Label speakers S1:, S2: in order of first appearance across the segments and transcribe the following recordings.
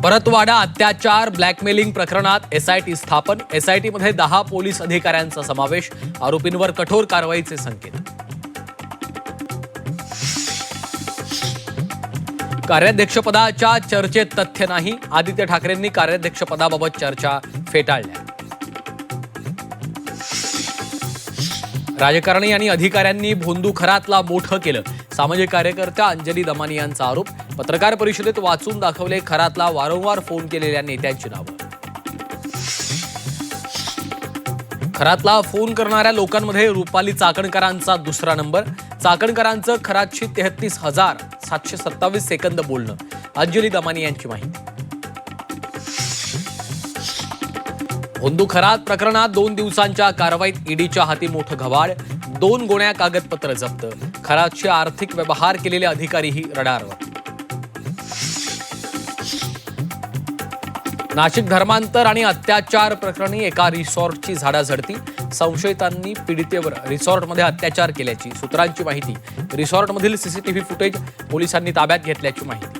S1: परतवाडा अत्याचार ब्लॅकमेलिंग प्रकरणात एसआयटी स्थापन. एसआयटीमध्ये 10 पोलीस अधिकाऱ्यांचा समावेश. आरोपींवर कठोर कारवाईचे संकेत. कार्याध्यक्षपदाच्या चर्चेत तथ्य नाही. आदित्य ठाकरेंनी कार्याध्यक्षपदाबाबत चर्चा फेटाळल्या. राजकारणी आणि अधिकाऱ्यांनी भोंदू खरातला मोठं केलं. सामाजिक कार्यकर्त्या अंजली दमानी यांचा आरोप. पत्रकार परिषदेत वाचून दाखवले खरातला वारंवार फोन केलेल्या नेत्यांची नावं. खरातला फोन करणाऱ्या लोकांमध्ये रुपाली चाकणकरांचा दुसरा नंबर. चाकणकरांचं खरातशी 33,727 सेकंद बोलणं. अंजली दमानी यांची माहिती. भोंदू खरात प्रकरणात 2 दिवसांच्या कारवाईत ईडीच्या हाती मोठं घवाड. 2 गोण्या कागदपत्र जप्त. खरातचे आर्थिक व्यवहार केलेले अधिकारीही रडारवर. नाशिक धर्मांतर आणि अत्याचार प्रकरणी एका रिसॉर्टची झाडाझडती. संशयितांनी पीडितेवर रिसॉर्टमध्ये अत्याचार केल्याची सूत्रांची माहिती. रिसॉर्टमधील सीसीटीव्ही फुटेज पोलिसांनी ताब्यात घेतल्याची माहिती.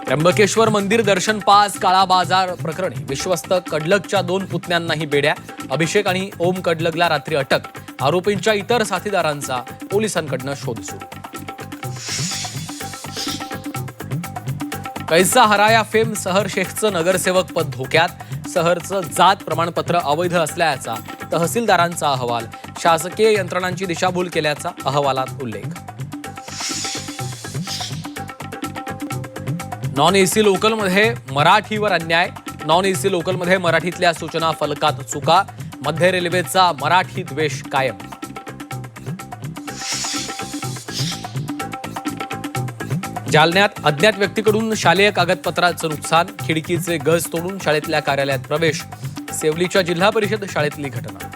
S1: त्र्यंबकेश्वर मंदिर दर्शन पास काळा बाजार प्रकरणी विश्वस्त कडलगच्या 2 पुतण्यांनाही बेड्या. अभिषेक आणि ओम कडलगला रात्री अटक. आरोपींच्या इतर साथीदारांचा पोलिसांकडनं शोध सुरू. कैसा हराया फेम सहर शेखचं नगरसेवक पद धोक्यात. सहरचं जात प्रमाणपत्र अवैध असल्याचा तहसीलदारांचा अहवाल. शासकीय यंत्रणांची दिशाभूल केल्याचा अहवालात उल्लेख. नॉन एसी लोकलमध्ये मराठीवर अन्याय. नॉन एसी लोकलमध्ये मराठीतल्या सूचना फलकात चुका. मध्य रेल्वेचा मराठी द्वेष कायम. जालन्यात अज्ञात व्यक्तीकडून शालेय कागदपत्राचं नुकसान. खिडकीचे गज तोडून शाळेतल्या कार्यालयात प्रवेश. सेवलीच्या जिल्हा परिषद शाळेतली घटना.